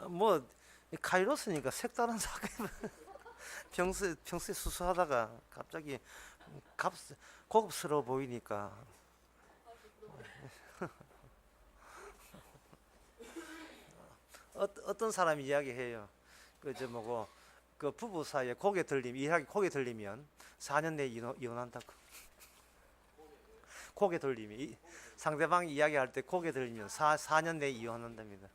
뭐 카이로스니까 색다른 사람. 평소에 수수하다가 갑자기 값 고급스러워 보이니까. 어떤 사람이 이야기해요. 그저 뭐고 그 부부 사이에 고개 들리면 4년 내에 이혼한다고. 고개 돌림이 상대방이 이야기할 때 고개 들리면 4년 내에 이혼한답니다.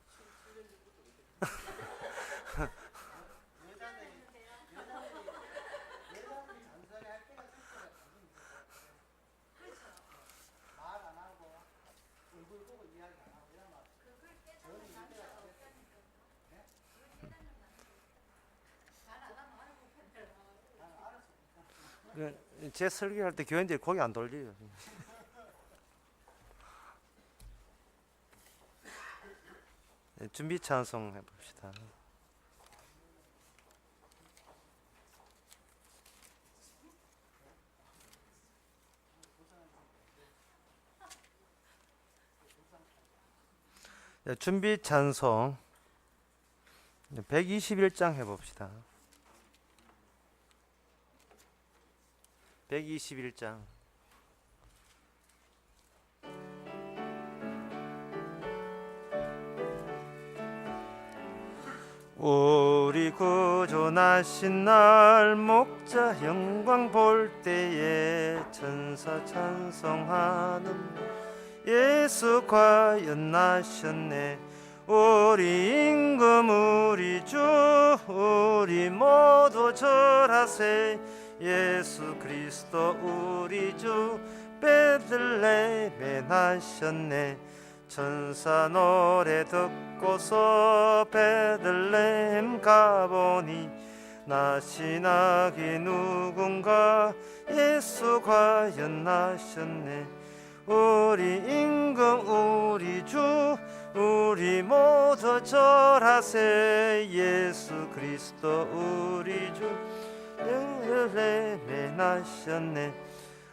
제 설교할 때 교인들이 고개 안 돌려요. 준비 찬송 해봅시다. 준비 찬송 121장 해봅시다. 121장. 우리 구주 나신 날 목자 영광 볼 때에 천사 찬송하는 예수 과연 나셨네. 우리 임금 우리 주 우리 모두 절하세. 예수 그리스도 우리 주 베들레헴에 나셨네. 천사 노래 듣고서 베들레헴 가보니 나신 아기 누군가 예수 과연 나셨네. 우리 임금 우리 주 우리 모두 절하세. 예수 그리스도 우리 주 베들레헴에 나셨네.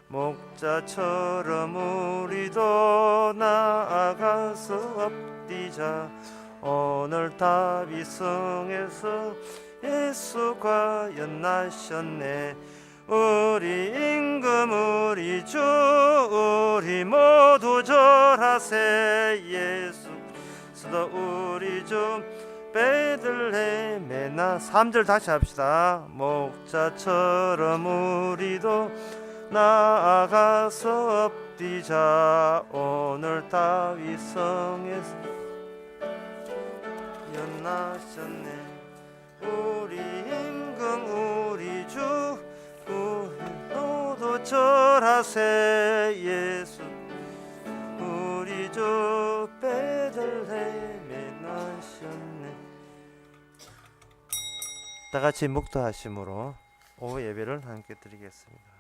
목자처럼 우리도 나아가서 엎디자. 오늘 다윗성에서 예수 과연 나셨네. 우리 임금 우리 주 우리 모두 절하세. 예수 그리스도 우리 주 베들레헴에 나. 3절 다시 합시다. 목자처럼 우리도 나아가서 엎디자. 오늘 다윗 성에서 연나셨네. 우리 임금 우리 주 우리 모두 절하세. 예수 우리 주 베들레헴에 나셨네. 다 같이 묵도하심으로 오후 예배를 함께 드리겠습니다.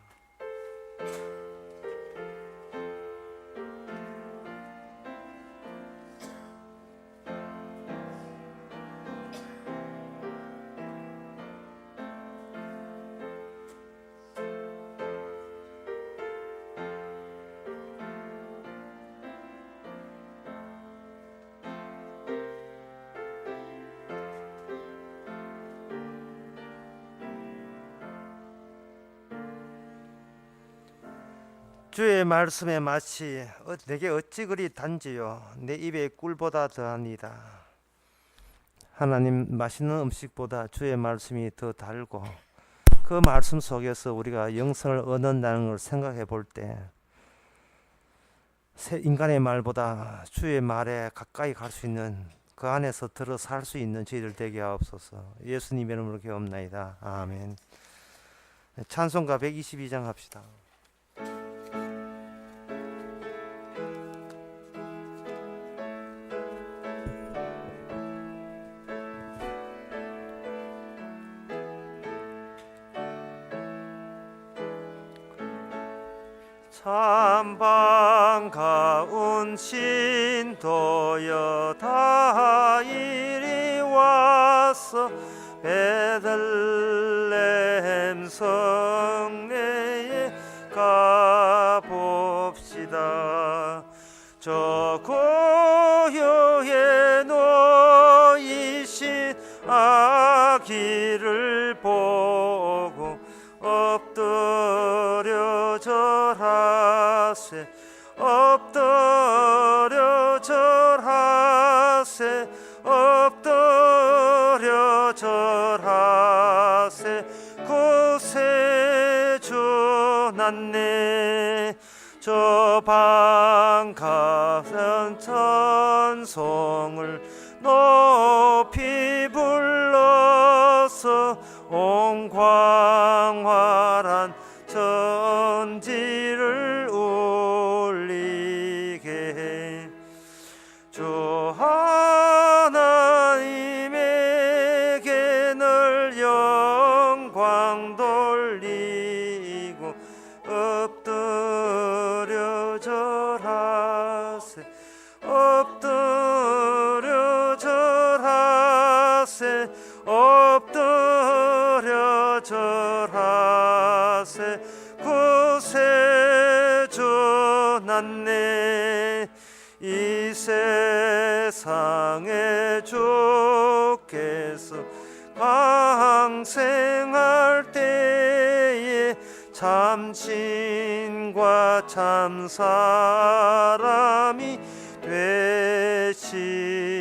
주의 말씀에 마치 내게 어찌 그리 단지요 내 입에 꿀보다 더하니다. 하나님, 맛있는 음식보다 주의 말씀이 더 달고 그 말씀 속에서 우리가 영생을 얻는다는 걸 생각해 볼 때 인간의 말보다 주의 말에 가까이 갈 수 있는, 그 안에서 들어 살 수 있는 저희들 되게 하옵소서. 예수님의 이름으로 기도합나이다. 아멘. 찬송가 122장 합시다. 참 반가운 신도여 다 이리 와서 베들레헴 성내에 가봅시다. 저 고요에 놓이신 절하세 엎드려 절하세 엎드려 절하세 구세주 났네 저 반가운 찬송을 높이 불러서 온 광활한 천지를 울리게 해 주 하나님에게 늘 영광 돌리고 엎드려 절하세 엎드려 절하세 엎드려 절하세 구세주 났네 이 세상에 주께서 강생할 때에 참신과 참사람이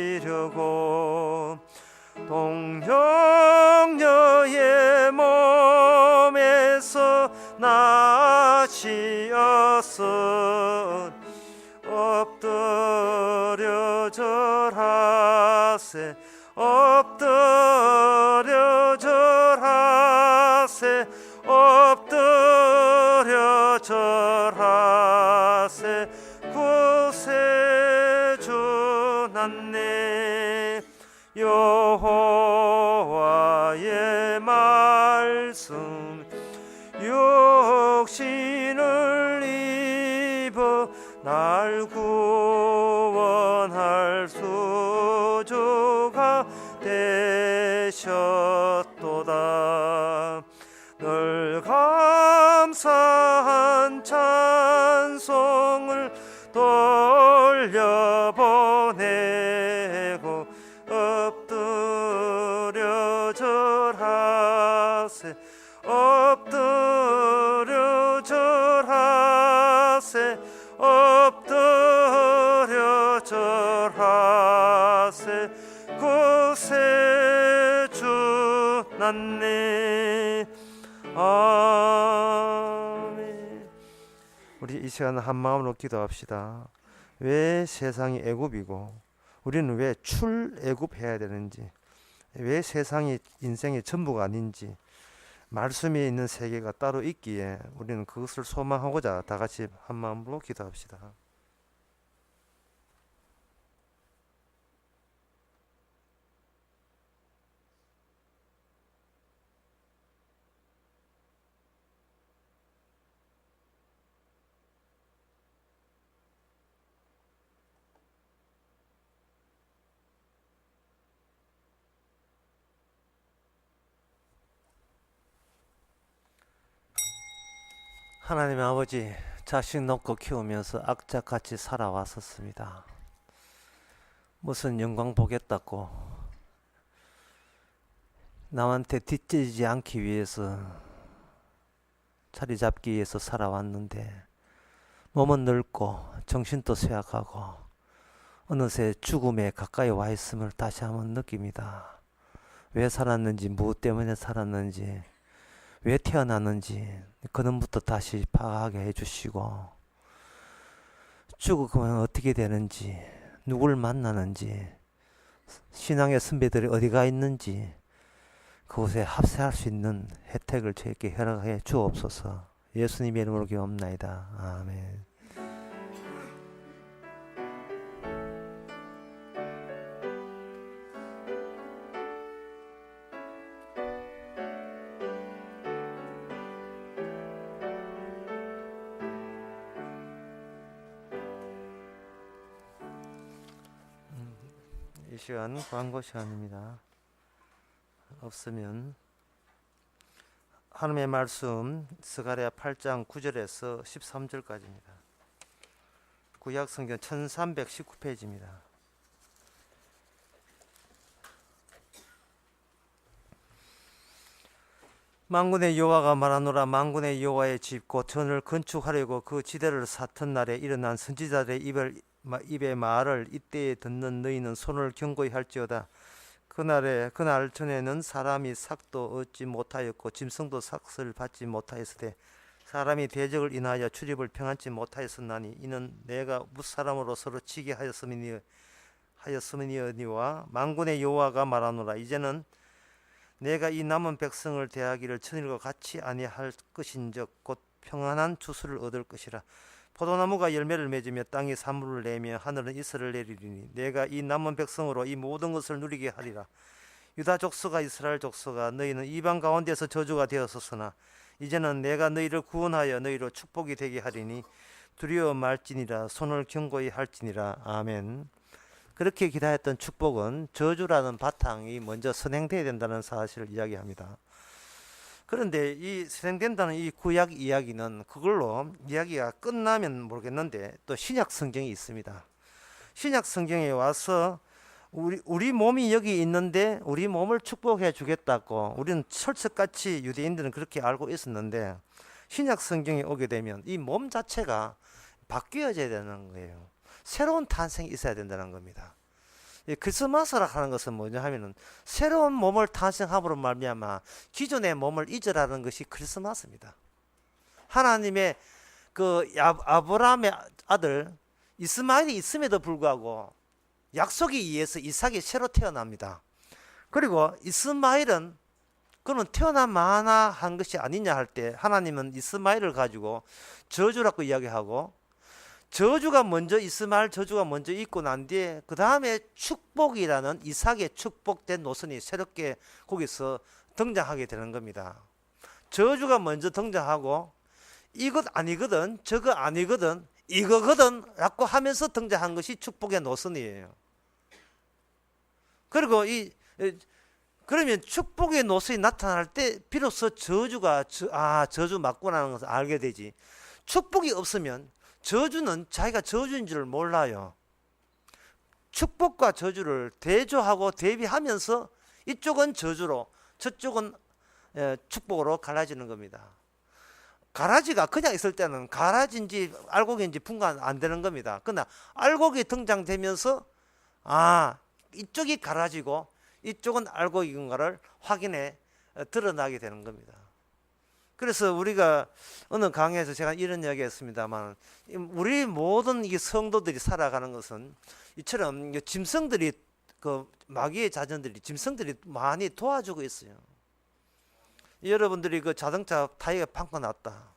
되시려고 동정녀의 몸에서 나시어서 엎드려 절하세 엎드려 절하세 엎드려 절하세 구세주 났네 여호와의 말씀 육신을 입어 날 구원할 수주가 되셨도다 늘 감사한 찬송을 돌려보내고 엎드려 절하세 엎드려 절하세 엎드려 절하세 구세주 났네 아멘. 우리 이 시간 한 마음으로 기도합시다. 왜 세상이 애굽이고 우리는 왜 출애굽해야 되는지, 왜 세상이 인생의 전부가 아닌지, 말씀에 있는 세계가 따로 있기에 우리는 그것을 소망하고자 다 같이 한 마음으로 기도합시다. 하나님 아버지, 자식 놓고 키우면서 악착같이 살아왔었습니다. 무슨 영광 보겠다고 남한테 뒷지지 않기 위해서 자리 잡기 위해서 살아왔는데 몸은 늙고 정신도 쇠약하고 어느새 죽음에 가까이 와 있음을 다시 한번 느낍니다. 왜 살았는지, 무엇 때문에 살았는지, 왜 태어났는지 그놈부터 다시 파악하게 해주시고, 죽으면 어떻게 되는지, 누굴 만나는지, 신앙의 선배들이 어디가 있는지 그곳에 합세할 수 있는 혜택을 저에게 허락해 주옵소서. 예수님의 이름으로 기도합나이다. 아멘. 이 시간 광고 시간입니다. 없으면 하나님의 말씀 스가랴 8장 9절에서 13절까지입니다. 구약 성경 1319페이지입니다. 만군의 여호와가 말하노라. 만군의 여호와의 집 곧 전을 건축하려고 그 지대를 샀던 날에 일어난 선지자들의 입의 말을 이때에 듣는 너희는 손을 견고히 할지어다. 그날 전에는 사람이 삭도 얻지 못하였고 짐승도 삭을 받지 못하였으되 사람이 대적을 인하여 출입을 평안치 못하였었나니 이는 내가 무사람으로 서로 치게 하였음이니와 만군의 여호와가 말하노라. 이제는 내가 이 남은 백성을 대하기를 천일과 같이 아니할 것인즉 곧 평안한 추수를 얻을 것이라. 포도나무가 열매를 맺으며 땅이 산물을 내며 하늘은 이슬을 내리리니 내가 이 남은 백성으로 이 모든 것을 누리게 하리라. 유다 족속과 이스라엘 족속아, 너희는 이방 가운데서 저주가 되었었으나 이제는 내가 너희를 구원하여 너희로 축복이 되게 하리니 두려워 말지니라. 손을 견고히 할지니라. 아멘. 그렇게 기다렸던 축복은 저주라는 바탕이 먼저 선행되어야 된다는 사실을 이야기합니다. 그런데 이 선행된다는 이 구약 이야기는 그걸로 이야기가 끝나면 모르겠는데 또 신약 성경이 있습니다. 신약 성경에 와서 우리 몸이 여기 있는데 우리 몸을 축복해 주겠다고 우리는 철석같이 유대인들은 그렇게 알고 있었는데 신약 성경에 오게 되면 이 몸 자체가 바뀌어져야 되는 거예요. 새로운 탄생이 있어야 된다는 겁니다. 크리스마스라 하는 것은 뭐냐 하면은 새로운 몸을 탄생함으로 말미암아 기존의 몸을 잊으라는 것이 크리스마스입니다. 하나님의 그 아브라함의 아들 이스마엘이 있음에도 불구하고 약속에 의해서 이삭이 새로 태어납니다. 그리고 이스마엘은 그는 태어나마나 한 것이 아니냐 할 때 하나님은 이스마엘을 가지고 저주라고 이야기하고 저주가 먼저 이스마엘 저주가 먼저 있고 난 뒤에 그 다음에 축복이라는 이삭의 축복된 노선이 새롭게 거기서 등장하게 되는 겁니다. 저주가 먼저 등장하고 이것 아니거든 저거 아니거든 이거거든 라고 하면서 등장한 것이 축복의 노선이에요. 그리고 그러면 축복의 노선이 나타날 때 비로소 저주가 저주 맞구나 하는 것을 알게 되지. 축복이 없으면 저주는 자기가 저주인 줄 몰라요. 축복과 저주를 대조하고 대비하면서 이쪽은 저주로 저쪽은 축복으로 갈라지는 겁니다. 가라지가 그냥 있을 때는 가라지인지 알곡인지 분간 안 되는 겁니다. 그러나 알곡이 등장되면서 이쪽이 가라지고 이쪽은 알곡인가를 확인해 드러나게 되는 겁니다. 그래서 우리가 어느 강의에서 제가 이런 이야기 했습니다만 우리 모든 이 성도들이 살아가는 것은 이처럼 짐승들이 그 마귀의 자전들이 짐승들이 많이 도와주고 있어요. 여러분들이 그 자동차 타이어가 팡팡 났다.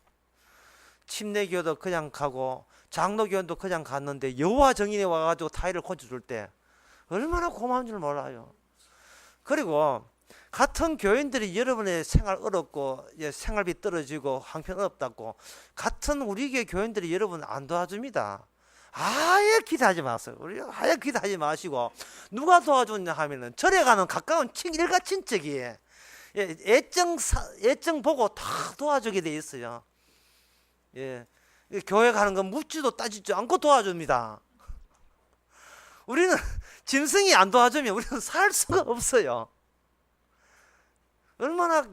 침례교도 그냥 가고 장로교도 그냥 갔는데 여호와 증인이 와가지고 타이어를 고쳐줄 때 얼마나 고마운 줄 몰라요. 그리고 같은 교인들이 여러분의 생활 어렵고 생활비 떨어지고 한편 어렵다고 같은 우리 교인들이 여러분 안 도와줍니다. 아예 기대하지 마세요. 우리 아예 기대하지 마시고 누가 도와주냐 하면은 절에 가는 가까운 일가 친척이 애정 보고 다 도와주게 돼 있어요. 교회 가는 건 묻지도 따지지 않고 도와줍니다. 우리는 짐승이 안 도와주면 우리는 살 수가 없어요. 얼마나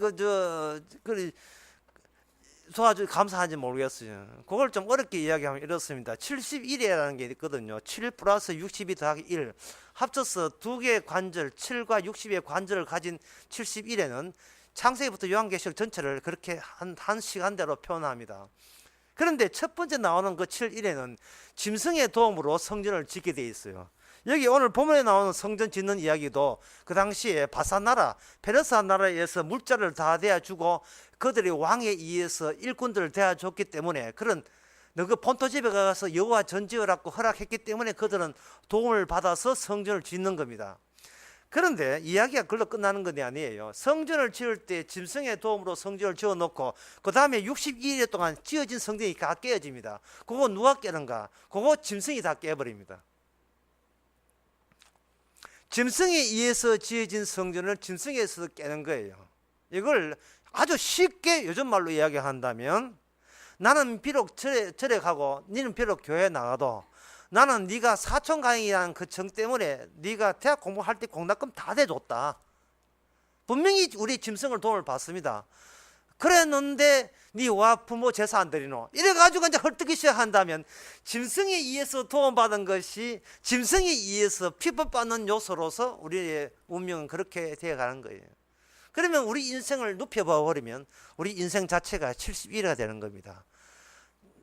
도와주 감사한지 모르겠어요. 그걸 좀 어렵게 이야기하면 이렇습니다. 71이라는 게 있거든요. 7 플러스 62 더하기 1 합쳐서 두 개의 관절 7과 60의 관절을 가진 71에는 창세기부터 요한계시록 전체를 그렇게 한 시간대로 표현합니다. 그런데 첫 번째 나오는 그 7일에는 짐승의 도움으로 성전을 짓게 되어 있어요. 여기 오늘 본문에 나오는 성전 짓는 이야기도 그 당시에 바사나라 페르사 나라에서 물자를 다 대어주고 그들이 왕에 의해서 일꾼들을 대어줬기 때문에 그런 그 본토 집에 가서 여호와 전지어라고 허락했기 때문에 그들은 도움을 받아서 성전을 짓는 겁니다. 그런데 이야기가 그걸로 끝나는 건 아니에요. 성전을 지을 때 짐승의 도움으로 성전을 지어놓고 그 다음에 62일 동안 지어진 성전이 다 깨어집니다. 그거 누가 깨는가? 그거 짐승이 다 깨버립니다. 짐승에 의해서 지어진 성전을 짐승에서 깨는 거예요. 이걸 아주 쉽게 요즘 말로 이야기한다면 나는 비록 절에 가고 너는 비록 교회에 나가도 나는 네가 사촌강이라는 그 정 때문에 네가 대학 공부할 때 공납금 다 대줬다. 분명히 우리 짐승을 도움을 받습니다. 그랬는데 니와 부모 제사 안 드리노? 이래가지고 이제 헐뜯기 시작한다면 짐승에 의해서 도움받은 것이 짐승에 의해서 피법받는 요소로서 우리의 운명은 그렇게 되어가는 거예요. 그러면 우리 인생을 눕혀봐 버리면 우리 인생 자체가 71회가 되는 겁니다.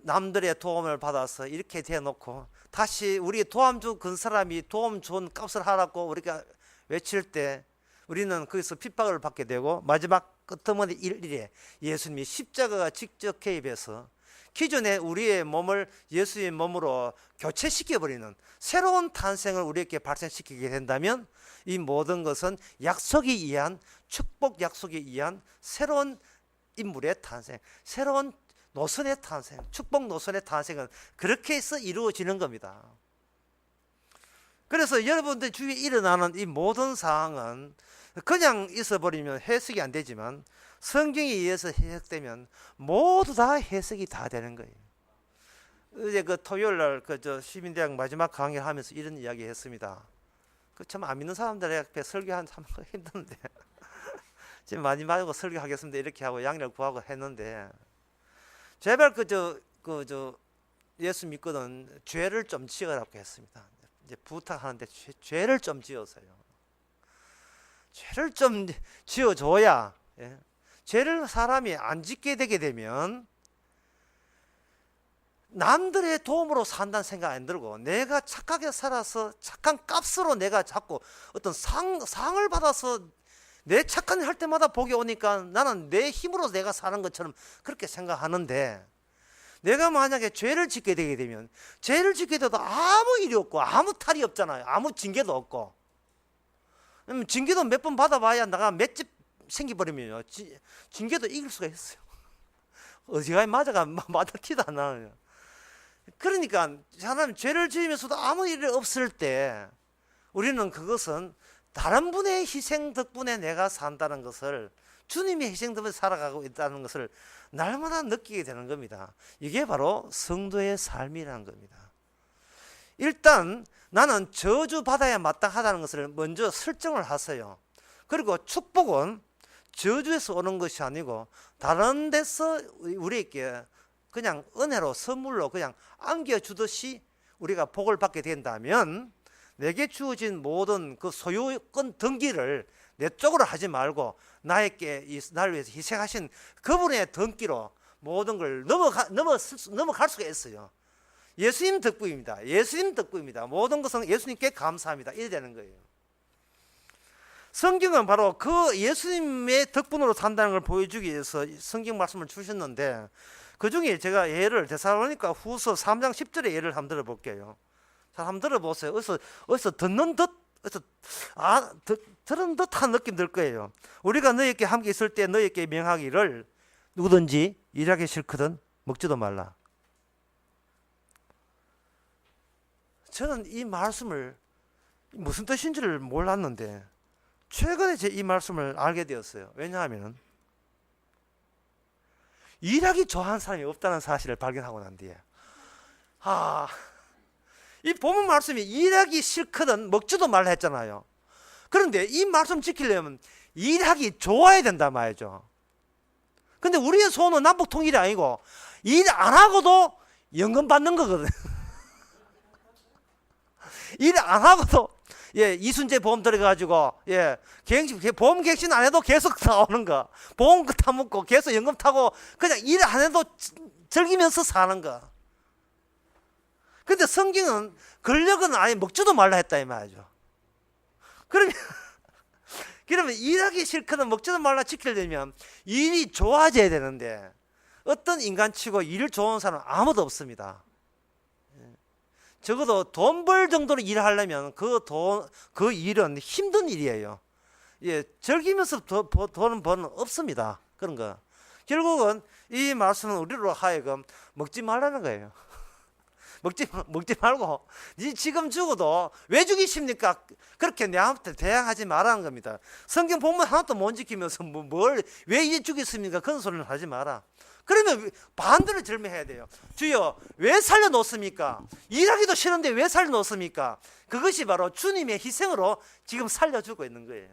남들의 도움을 받아서 이렇게 대놓고 다시 우리 도움 준 사람이 도움 준 값을 하라고 우리가 외칠 때 우리는 거기서 핍박을 받게 되고 마지막 끝머리 일일에 예수님이 십자가가 직접 개입해서 기존에 우리의 몸을 예수의 몸으로 교체시켜버리는 새로운 탄생을 우리에게 발생시키게 된다면 이 모든 것은 약속에 의한 축복 약속에 의한 새로운 인물의 탄생, 새로운 노선의 탄생, 축복 노선의 탄생은 그렇게 해서 이루어지는 겁니다. 그래서 여러분들 주위에 일어나는 이 모든 상황은 그냥 있어버리면 해석이 안 되지만 성경에 의해서 해석되면 모두 다 해석이 다 되는 거예요. 어제 그 토요일날 저 시민대학 마지막 강의를 하면서 이런 이야기 했습니다. 그 참 안 믿는 사람들 앞에 설교하는 참 힘든데 지금 마지막으로 설교하겠습니다 이렇게 하고 양해를 구하고 했는데 제발 예수 믿거든 죄를 좀 지으라고 했습니다. 이제 부탁하는데 죄를 좀 지어서요. 죄를 좀 지어줘야 죄를 사람이 안 짓게 되게 되면 남들의 도움으로 산다는 생각 안 들고 내가 착하게 살아서 착한 값으로 내가 자꾸 어떤 상을 받아서 내 착한 일 할 때마다 복이 오니까 나는 내 힘으로 내가 사는 것처럼 그렇게 생각하는데 내가 만약에 죄를 짓게 되게 되면 죄를 짓게 돼도 아무 일이 없고 아무 탈이 없잖아요. 아무 징계도 없고 징계도 몇 번 받아봐야 나가 맷집 생겨버리면요 징계도 이길 수가 있어요. 어디가 맞아 티도 안 나요. 그러니까 사람이 죄를 지으면서도 아무 일이 없을 때 우리는 그것은 다른 분의 희생 덕분에 내가 산다는 것을 주님의 희생 덕분에 살아가고 있다는 것을 날마다 느끼게 되는 겁니다. 이게 바로 성도의 삶이라는 겁니다. 일단 나는 저주받아야 마땅하다는 것을 먼저 설정을 하세요. 그리고 축복은 저주에서 오는 것이 아니고 다른 데서 우리에게 그냥 은혜로 선물로 그냥 안겨주듯이 우리가 복을 받게 된다면 내게 주어진 모든 그 소유권 등기를 내 쪽으로 하지 말고 나를 위해서 희생하신 그분의 등기로 모든 걸 넘어갈 수가 있어요. 예수님 덕분입니다. 예수님 덕분입니다. 모든 것은 예수님께 감사합니다. 이래 되는 거예요. 성경은 바로 그 예수님의 덕분으로 산다는 걸 보여주기 위해서 성경 말씀을 주셨는데 그 중에 제가 예를 데살로니가 후서 3장 10절의 예를 한번 들어볼게요. 자, 한번 들어보세요. 어디서 듣는 듯, 들은 듯한 느낌 들 거예요. 우리가 너희에게 함께 있을 때 너희에게 명하기를 누구든지 일하기 싫거든 먹지도 말라. 저는 이 말씀을 무슨 뜻인지를 몰랐는데 최근에 이 말씀을 알게 되었어요. 왜냐하면 일하기 좋아하는 사람이 없다는 사실을 발견하고 난 뒤에 이 본문 말씀이 일하기 싫거든 먹지도 말라 했잖아요. 그런데 이 말씀 지키려면 일하기 좋아야 된단 말이죠. 근데 우리의 소원은 남북통일이 아니고 일 안 하고도 연금 받는 거거든. 일 안 하고도 이순재 보험 들어가지고 보험 객신 안 해도 계속 나오는 거, 보험 타먹고 계속 연금 타고 그냥 일 안 해도 즐기면서 사는 거. 근데 성경은 권력은 아예 먹지도 말라 했다 이 말이죠. 그러면 일하기 싫거든 먹지도 말라 지키려면 일이 좋아져야 되는데 어떤 인간치고 일 좋은 사람은 아무도 없습니다. 적어도 돈 벌 정도로 일하려면 그 일은 힘든 일이에요. 즐기면서 돈은 버는 없습니다. 그런 거. 결국은 이 말씀은 우리로 하여금 먹지 말라는 거예요. 먹지 말고 니 지금 죽어도 왜 죽이십니까? 그렇게 내한테 대항하지 말라는 겁니다. 성경 본문 하나도 못 지키면서 왜 이제 죽였습니까? 그런 소리는 하지 마라. 그러면 반대로 질문해야 돼요. 주여 왜 살려놓습니까? 일하기도 싫은데 왜 살려놓습니까? 그것이 바로 주님의 희생으로 지금 살려주고 있는 거예요.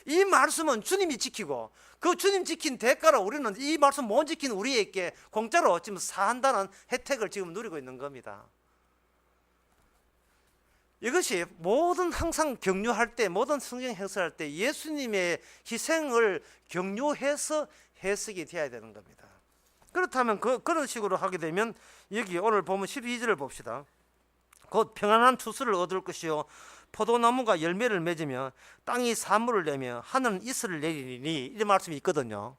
이 말씀은 주님이 지키고 그 주님 지킨 대가로 우리는 이 말씀 못 지킨 우리에게 공짜로 지금 산다는 혜택을 지금 누리고 있는 겁니다. 이것이 모든 항상 격려할 때, 모든 성경 해설할 때 예수님의 희생을 격려해서 해석이 되어야 되는 겁니다. 그렇다면 그런 식으로 하게 되면 여기 오늘 보면 12절을 봅시다. 곧 평안한 추수를 얻을 것이요 포도나무가 열매를 맺으며 땅이 산물을 내며 하늘은 이슬을 내리니, 이런 말씀이 있거든요.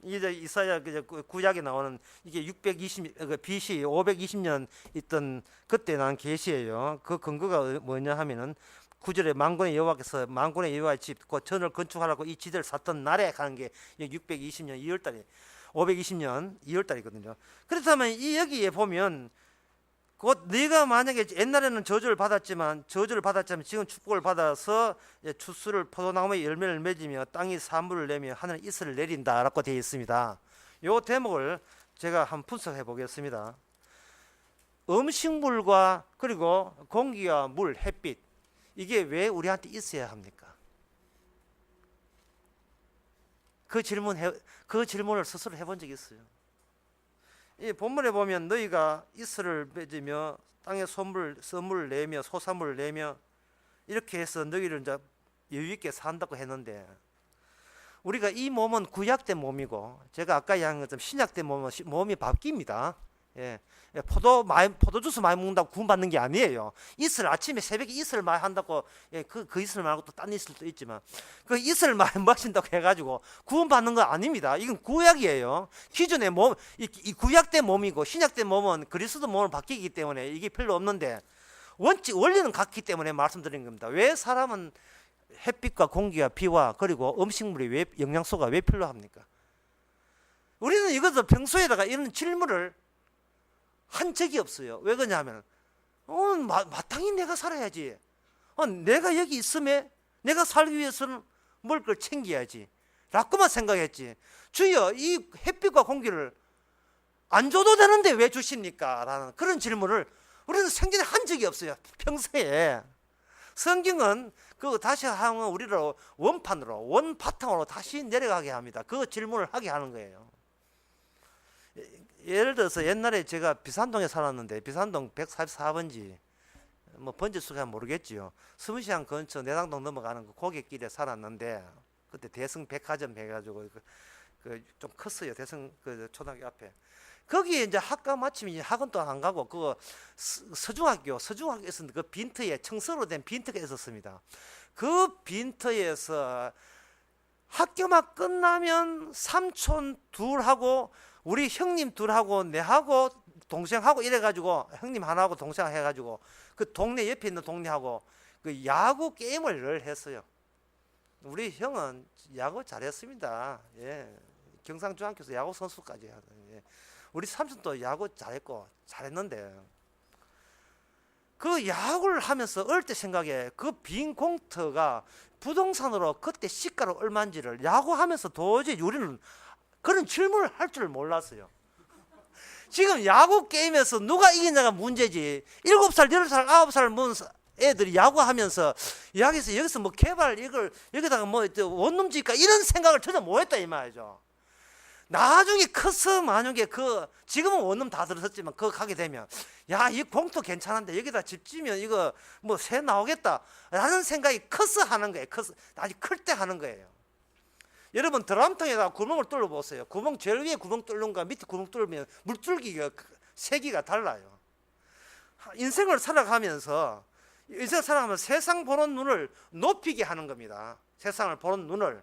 이제 이사야 구약에 나오는 이게 620 BC 520년 있던 그때 난 계시예요. 그 근거가 뭐냐 하면은 9절에 만군의 여호와께서 만군의 여호와의 집 곧 전을 건축하라고 이 지대를 샀던 날에 가는 게 620년 2월달에 520년 2월달이거든요. 그렇다면 이 여기에 보면 곧 네가 만약에 옛날에는 저주를 받았지만 지금 축복을 받아서 추수를 포도나무의 열매를 맺으며 땅이 산물을 내며 하늘은 이슬을 내린다라고 되어 있습니다. 이 대목을 제가 한번 분석해 보겠습니다. 음식물과 그리고 공기와 물, 햇빛, 이게 왜 우리한테 있어야 합니까? 그 질문을 스스로 해본 적이 있어요. 이 본문에 보면 너희가 이슬을 맺으며 땅에 샘물을 내며 소산물을 내며 이렇게 해서 너희를 이제 여유 있게 산다고 했는데, 우리가 이 몸은 구약된 몸이고 제가 아까 이야기한 것처럼 신약된 몸은 몸이 바뀝니다. 예. 포도주스 많이 먹는다고 구원받는 게 아니에요. 이슬 아침에 새벽에 이슬 많이 한다고, 그 이슬 말고 또 딴 이슬도 있지만 그 이슬 많이 마신다고 해가지고 구원받는 거 아닙니다. 이건 구약이에요. 기존의 몸, 이 구약된 몸이고 신약된 몸은 그리스도 몸을 바뀌기 때문에 이게 별로 없는데 원리는 같기 때문에 말씀드린 겁니다. 왜 사람은 햇빛과 공기와 비와 그리고 음식물이 영양소가 왜 필요합니까? 우리는 이것도 평소에다가 이런 질문을 한 적이 없어요. 왜 그러냐면 마땅히 내가 살아야지. 내가 여기 있음에 내가 살기 위해서는 먹을 걸 챙겨야지 라고만 생각했지, 주여 이 햇빛과 공기를 안 줘도 되는데 왜 주십니까? 라는 그런 질문을 우리는 생전에 한 적이 없어요. 평소에. 성경은 다시 한번 우리를 원바탕으로 다시 내려가게 합니다. 그 질문을 하게 하는 거예요. 예를 들어서 옛날에 제가 비산동에 살았는데, 비산동 144번지 뭐 번지 수가 모르겠지요. 서문시장 근처 내당동 넘어가는 그 고객길에 살았는데, 그때 대성 백화점 해가지고 좀 컸어요. 대성 초등학교 앞에. 거기에 이제 학과 마치면 학원 또 안 가고 서중학교에서 그 빈터에 청소로 된 빈터가 있었습니다. 그 빈터에서 학교만 끝나면 삼촌 둘하고 우리 형님 둘하고 내하고 동생하고 이래가지고, 형님 하나하고 동생 해가지고 그 동네 옆에 있는 동네하고 그 야구 게임을 늘 했어요. 우리 형은 야구 잘했습니다. 예. 경상중학교에서 야구 선수까지 하더니, 예. 우리 삼촌도 야구 잘했는데 그 야구를 하면서 어릴 때 생각에 그 빈 공터가 부동산으로 그때 시가로 얼마인지를 야구하면서 도저히 우리는 그런 질문을 할 줄 몰랐어요. 지금 야구 게임에서 누가 이기냐가 문제지. 7살, 8살, 9살 먹은 애들이 야구하면서 여기서 뭐 개발 여기다가 뭐 원룸 짓까 이런 생각을 전혀 못했다 이 말이죠. 나중에 커서 만약에 지금은 원룸 다 들었지만 그거 가게 되면 이 공터 괜찮은데 여기다 집 지면 이거 뭐 새 나오겠다라는 생각이 커서 하는 거예요. 아직 클 때 하는 거예요. 여러분 드럼통에다 구멍을 뚫어 보세요. 구멍 제일 위에 구멍 뚫는 거와 밑에 구멍 뚫으면 물줄기가 세기가 달라요. 인생을 살아가면서 세상 보는 눈을 높이게 하는 겁니다. 세상을 보는 눈을.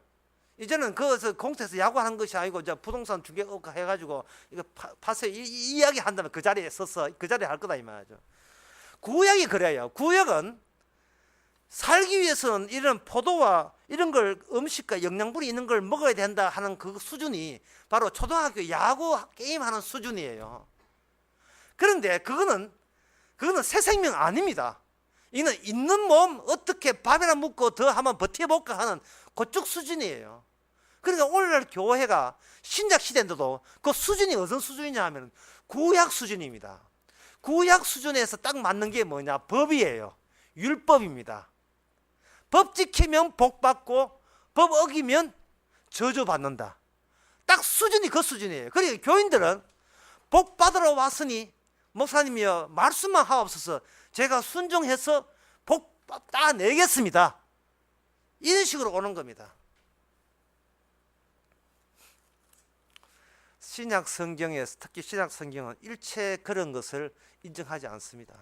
이제는 공터에서 야구하는 것이 아니고 부동산 중개업가 해가지고 이거 파세 이야기 한다면 그 자리에 서서 그 자리에 할 거다 이 말이죠. 구약이 그래요. 구약은 살기 위해서는 이런 포도와 이런 걸 음식과 영양분이 있는 걸 먹어야 된다 하는 그 수준이 바로 초등학교 야구 게임하는 수준이에요. 그런데 그거는 새 생명 아닙니다. 이는 있는 몸 어떻게 밥이나 먹고 더 한번 버텨볼까 하는 그쪽 수준이에요. 그러니까 오늘날 교회가 신약 시대인데도 그 수준이 어떤 수준이냐 하면 구약 수준입니다. 구약 수준에서 딱 맞는 게 뭐냐? 법이에요. 율법입니다. 법 지키면 복 받고 법 어기면 저주받는다. 딱 수준이 그 수준이에요. 그러니까 교인들은 복 받으러 왔으니 목사님이여 말씀만 하옵소서, 제가 순종해서 복 따내겠습니다, 이런 식으로 오는 겁니다. 신약 성경에서, 특히 신약 성경은 일체 그런 것을 인정하지 않습니다.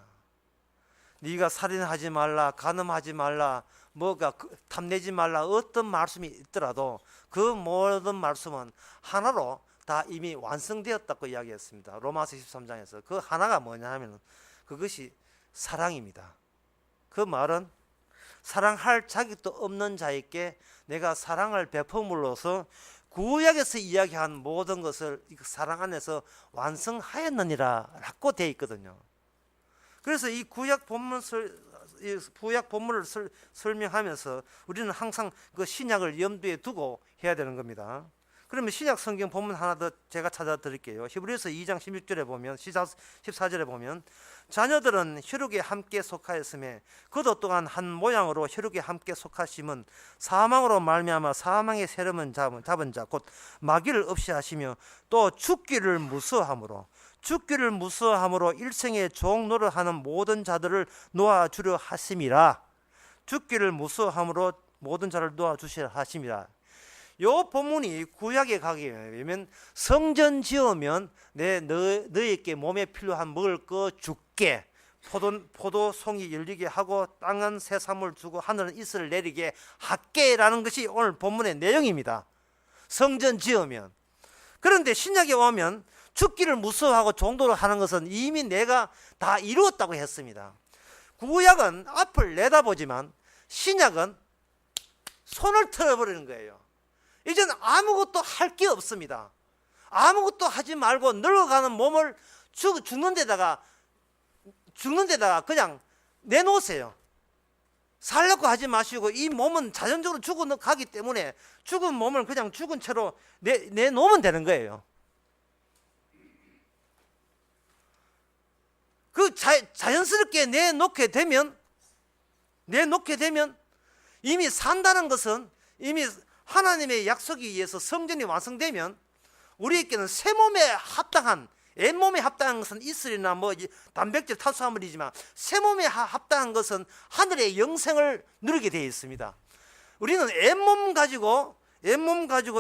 네가 살인하지 말라, 간음하지 말라, 뭐가 탐내지 말라, 어떤 말씀이 있더라도 그 모든 말씀은 하나로 다 이미 완성되었다고 이야기했습니다. 로마서 13장에서 그 하나가 뭐냐 하면 그것이 사랑입니다. 그 말은 사랑할 자격도 없는 자에게 내가 사랑을 베품으로써 구약에서 이야기한 모든 것을 사랑 안에서 완성하였느니라 라고 되어 있거든요. 그래서 이 구약 본문을 설명하면서 우리는 항상 그 신약을 염두에 두고 해야 되는 겁니다. 그러면 신약 성경 본문 하나 더 제가 찾아 드릴게요. 히브리서 2장 16절에 보면, 14절에 보면, 자녀들은 혈육에 함께 속하였음에 그도 또한 한 모양으로 혈육에 함께 속하심은 사망으로 말미암아 사망의 세름은 잡은 자 곧 마귀를 없이 하시며 또 죽기를 무서워함으로 일생의 종 노릇하는 모든 자들을 놓아주려 하심이라. 죽기를 무서워함으로 모든 자를 놓아주시려 하심이라. 요 본문이 구약에 가기 위하면 성전 지으면 너희에게 몸에 필요한 먹을 거 줄게, 포도송이 열리게 하고 땅은 새삼을 주고 하늘은 이슬을 내리게 할게라는 것이 오늘 본문의 내용입니다. 성전 지으면. 그런데 신약에 오면 죽기를 무서워하고 종도를 하는 것은 이미 내가 다 이루었다고 했습니다. 구약은 앞을 내다보지만 신약은 손을 틀어버리는 거예요. 이제는 아무것도 할 게 없습니다. 아무것도 하지 말고 늙어가는 몸을 죽는 데다가 그냥 내놓으세요. 살려고 하지 마시고, 이 몸은 자연적으로 죽어가기 때문에 죽은 몸을 그냥 죽은 채로 내놓으면 되는 거예요. 그 자연스럽게 내놓게 되면 이미 산다는 것은, 이미 하나님의 약속에 의해서 성전이 완성되면 우리에게는 새 몸에 합당한, 옛몸에 합당한 것은 이슬이나 뭐 단백질, 탄수화물이지만 새 몸에 합당한 것은 하늘의 영생을 누리게 되어 있습니다. 우리는 옛몸 가지고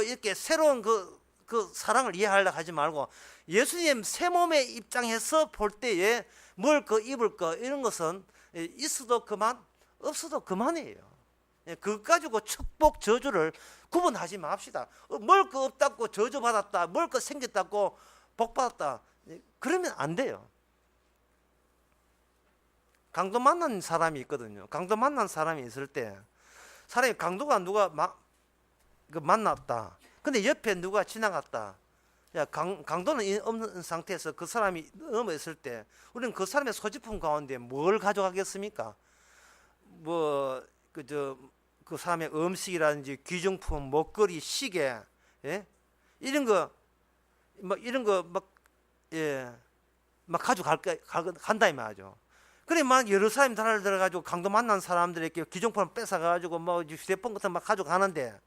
이렇게 새로운 그 사랑을 이해하려고 하지 말고, 예수님 새 몸의 입장에서 볼 때에 먹을 거 입을 거 이런 것은 있어도 그만 없어도 그만이에요. 그것 가지고 축복 저주를 구분하지 맙시다. 먹을 거 없다고 저주받았다, 먹을 거 생겼다고 복받았다, 그러면 안 돼요. 강도 만난 사람이 있거든요. 강도 만난 사람이 있을 때, 사람이 강도가 누가 만났다, 근데 옆에 누가 지나갔다, 강도는 없는 상태에서 그 사람이 넘어 있을 때 우리는 그 사람의 소지품 가운데 뭘 가져가겠습니까? 그 사람의 음식이라든지 귀중품, 목걸이, 시계, 이런 거 가져간다 이 말이죠. 그래 막 예루살렘 나라를 들어가지고 강도 만난 사람들에게 귀중품을 뺏어가지고 휴대폰 같은 거 막 가져가는데,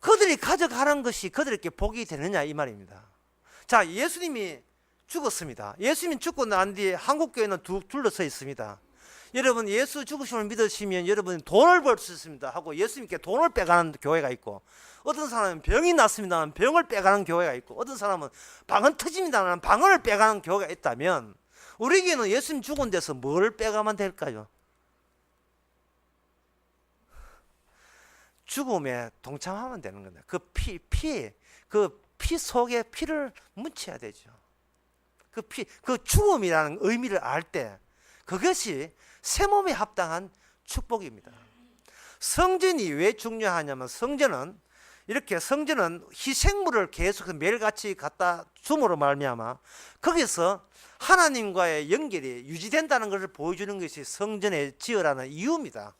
그들이 가져가는 것이 그들에게 복이 되느냐 이 말입니다. 자, 예수님이 죽었습니다. 예수님이 죽고 난 뒤에 한국교회는 둘러서 있습니다. 여러분, 예수 죽으심을 믿으시면 여러분이 돈을 벌 수 있습니다 하고 예수님께 돈을 빼가는 교회가 있고, 어떤 사람은 병이 났습니다는 병을 빼가는 교회가 있고, 어떤 사람은 방언 터집니다는 방언을 빼가는 교회가 있다면, 우리에게는 예수님 죽은 데서 뭘 빼가면 될까요? 죽음에 동참하면 되는 겁니다. 그 피 속에 피를 묻혀야 되죠. 그 죽음이라는 의미를 알 때 그것이 새 몸에 합당한 축복입니다. 성전이 왜 중요하냐면, 성전은 희생물을 계속 매일같이 갖다 줌으로 말미암아 거기서 하나님과의 연결이 유지된다는 것을 보여주는 것이 성전의 지으라는 이유입니다.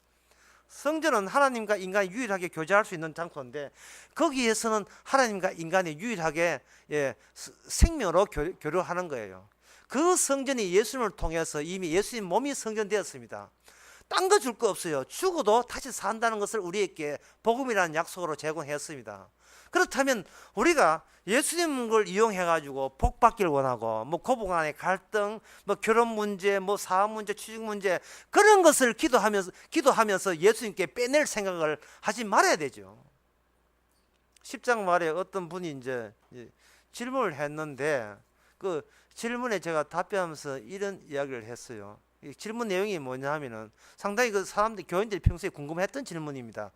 성전은 하나님과 인간이 유일하게 교제할 수 있는 장소인데, 거기에서는 하나님과 인간이 유일하게 생명으로 교류하는 거예요. 그 성전이 예수님을 통해서 이미 예수님 몸이 성전되었습니다. 딴 거 줄 거 없어요. 죽어도 다시 산다는 것을 우리에게 복음이라는 약속으로 제공했습니다. 그렇다면 우리가 예수님을 이용해 가지고 복 받기를 원하고 뭐 고부 간의 갈등, 뭐 결혼 문제, 뭐 사업 문제, 취직 문제 그런 것을 기도하면서 예수님께 빼낼 생각을 하지 말아야 되죠. 10장 말에 어떤 분이 이제 질문을 했는데 그 질문에 제가 답변하면서 이런 이야기를 했어요. 이 질문 내용이 뭐냐 하면은 상당히 그 사람들 교인들이 평소에 궁금했던 질문입니다.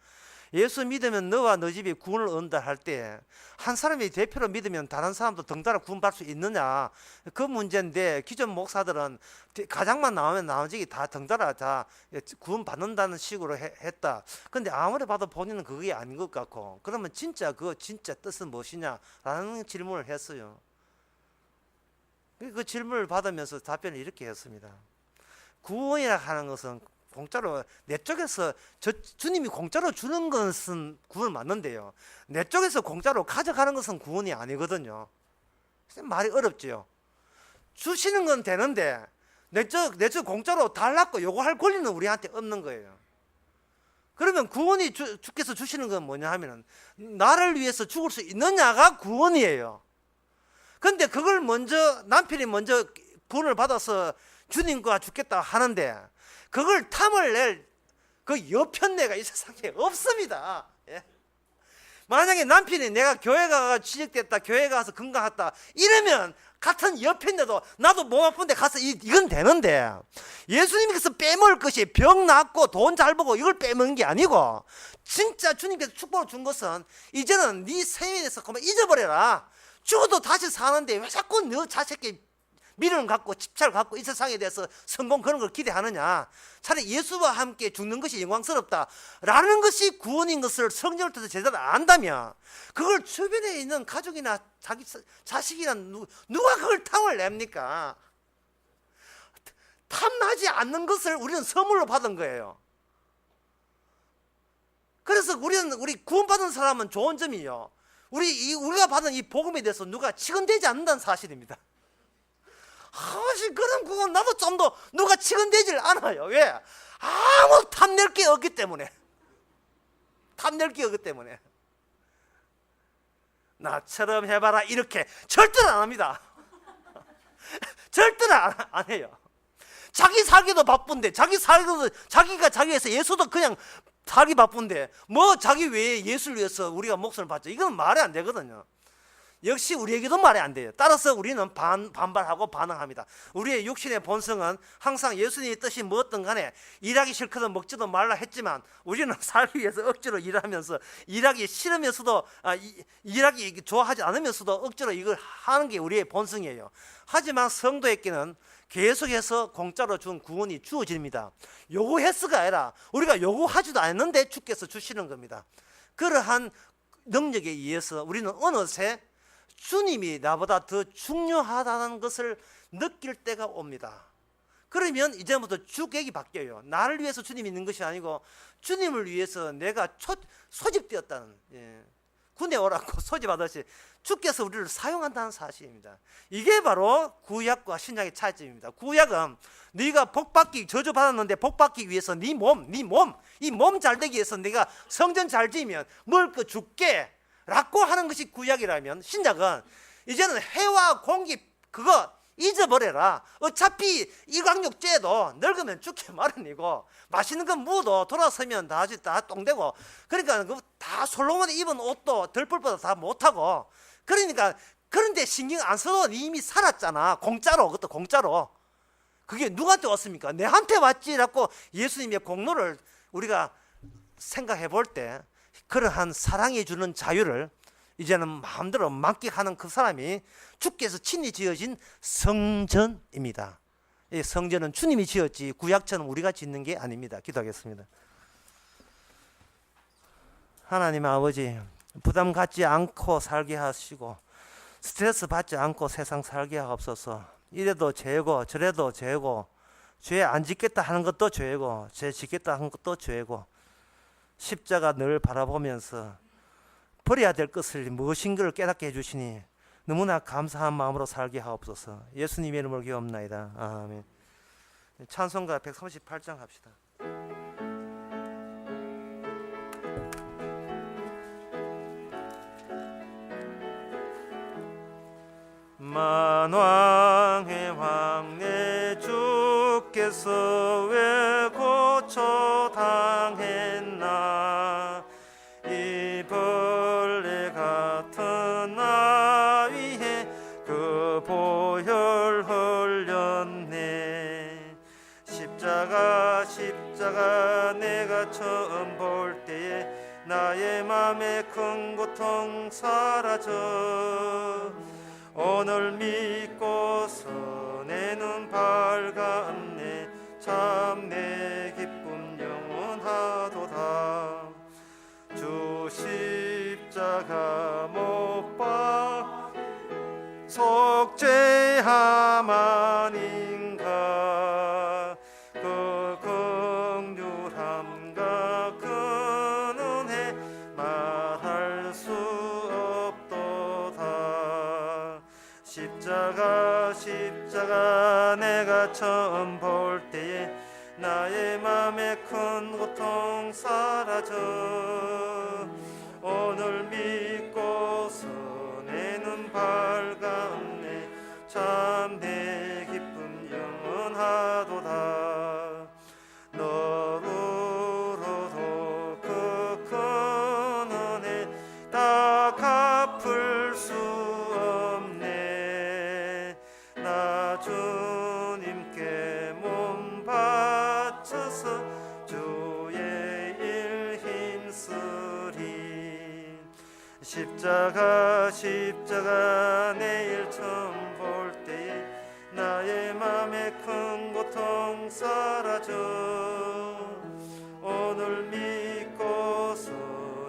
예수 믿으면 너와 너 집이 구원을 얻는다 할 때 한 사람이 대표로 믿으면 다른 사람도 덩달아 구원받을 수 있느냐, 그 문제인데 기존 목사들은 가장만 나오면 나머지 다 덩달아 다 구원받는다는 식으로 했다. 근데 아무리 봐도 본인은 그게 아닌 것 같고, 그러면 진짜 그 진짜 뜻은 무엇이냐라는 질문을 했어요. 그 질문을 받으면서 답변을 이렇게 했습니다. 구원이라 하는 것은 공짜로 내 쪽에서 주님이 공짜로 주는 것은 구원 맞는데요, 내 쪽에서 공짜로 가져가는 것은 구원이 아니거든요. 말이 어렵지요. 주시는 건 되는데 내 쪽 공짜로 달라고 요구할 권리는 우리한테 없는 거예요. 그러면 구원이 주께서 주시는 건 뭐냐 하면은 나를 위해서 죽을 수 있느냐가 구원이에요. 근데 그걸 먼저 남편이 먼저 구원을 받아서 주님과 죽겠다 하는데 그걸 탐을 낼 그 여편네가 이 세상에 없습니다. 예. 만약에 남편이 내가 교회 가서 취직됐다, 교회 가서 건강했다 이러면 같은 여편네도 나도 몸 아픈데 가서 이건 되는데, 예수님께서 빼먹을 것이 병 낫고 돈 잘 벌고 이걸 빼먹는 게 아니고, 진짜 주님께서 축복을 준 것은 이제는 네 생에 대해서 그만 잊어버려라. 죽어도 다시 사는데 왜 자꾸 너 자식이 미련을 갖고 집착을 갖고 이 세상에 대해서 성공 그런 걸 기대하느냐. 차라리 예수와 함께 죽는 것이 영광스럽다라는 것이 구원인 것을 성경을 통해서 제대로 안다면 그걸 주변에 있는 가족이나 자기 자식이나 누가 그걸 탐을 냅니까? 탐나지 않는 것을 우리는 선물로 받은 거예요. 그래서 우리 구원받은 사람은 좋은 점이요, 우리가 받은 이 복음에 대해서 누가 치근대지 않는다는 사실입니다. 사실 그런 구원 나도 좀 더 누가 치근대질 않아요. 왜? 아무 탐낼 게 없기 때문에. 탐낼 게 없기 때문에. 나처럼 해봐라 이렇게 절대로 안 합니다. 절대로 안 해요. 자기 살기도 바쁜데, 자기가 자기에서 예수도 그냥 살기 바쁜데 뭐 자기 외에 예수를 위해서 우리가 목숨을 바쳐, 이건 말이 안 되거든요. 역시 우리에게도 말이 안 돼요. 따라서 우리는 반발하고 반항합니다. 우리의 육신의 본성은 항상 예수님의 뜻이 무엇든 간에 일하기 싫거든 먹지도 말라 했지만 우리는 살기 위해서 억지로 일하면서, 일하기 싫으면서도 일하기 좋아하지 않으면서도 억지로 이걸 하는 게 우리의 본성이에요. 하지만 성도에게는 계속해서 공짜로 준 구원이 주어집니다. 요구했어가 아니라 우리가 요구하지도 않는데 주께서 주시는 겁니다. 그러한 능력에 의해서 우리는 어느새 주님이 나보다 더 중요하다는 것을 느낄 때가 옵니다. 그러면 이제부터 주객이 바뀌어요. 나를 위해서 주님이 있는 것이 아니고 주님을 위해서 내가 소집되었다는, 군에 오라고 소집하듯이 주께서 우리를 사용한다는 사실입니다. 이게 바로 구약과 신약의 차이점입니다. 구약은 네가 복받기, 저주받았는데 복받기 위해서 이 몸 잘되기 위해서 네가 성전 잘 지으면 먹을 거 줄게 라고 하는 것이 구약이라면, 신약은 이제는 해와 공기 그거 잊어버려라. 어차피 이광육제도 늙으면 죽게 마련이고 맛있는 건 무도 돌아서면 다 똥되고, 그러니까 다 솔로몬이 입은 옷도 덜뿔보다 다 못하고, 그러니까 그런데 신경 안 써도 이미 살았잖아. 공짜로. 그것도 공짜로. 그게 누구한테 왔습니까? 내한테 왔지라고 예수님의 공로를 우리가 생각해 볼 때 그러한 사랑해 주는 자유를 이제는 마음대로 만끽하는 그 사람이 주께서 친히 지어진 성전입니다. 이 성전은 주님이 지었지 구약처럼 우리가 짓는 게 아닙니다. 기도하겠습니다. 하나님 아버지, 부담 갖지 않고 살게 하시고 스트레스 받지 않고 세상 살게 하옵소서. 이래도 죄고 저래도 죄고, 죄 안 짓겠다 하는 것도 죄고 죄 짓겠다 하는 것도 죄고, 십자가 늘 바라보면서 버려야 될 것을 무엇인가를 깨닫게 해주시니 너무나 감사한 마음으로 살게 하옵소서. 예수님의 이름으로 기도합나이다. 아멘. 찬송가 138장 합시다. 만왕의 왕내 주께서 왜 고쳐 당했나 이 벌레 같은 나 위에 그 보혈 흘렸네 십자가 내가 처음 볼 때에 나의 맘에 큰 고통 사라져 오늘 믿고서 내 눈 밝았네 참 내 기쁨 영원하도다 주 십자가 못 박 속죄함 아닌가 그 긍휼함과 그 은혜 말할 수 없도다 십자가 내가 처음 볼 때에 나의 맘에 큰 고통 사라져 오늘 믿고서 내 눈 밝았네 참 내 기쁨 영원하도다 너로도 그 큰 은혜 다 갚을 수 없네 나 주님께 몸 바쳐서 주의 일 힘쓰리 십자가 내일 처음 볼 때에 나의 맘에 큰 고통 사라져 오늘 믿고서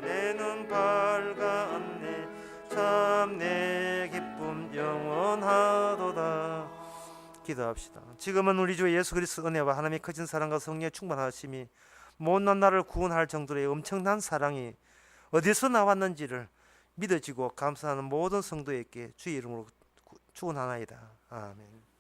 내 눈 밝았네 참 내 기쁨 영원하도다 기도합시다. 지금은 우리 주 예수 그리스도 은혜와 하나님의 커진 사랑과 성령의 충만하심이 못난 나를 구원할 정도의 엄청난 사랑이 어디서 나왔는지를 믿어지고 감사하는 모든 성도에게 주의 이름으로 축원하나이다. 아멘.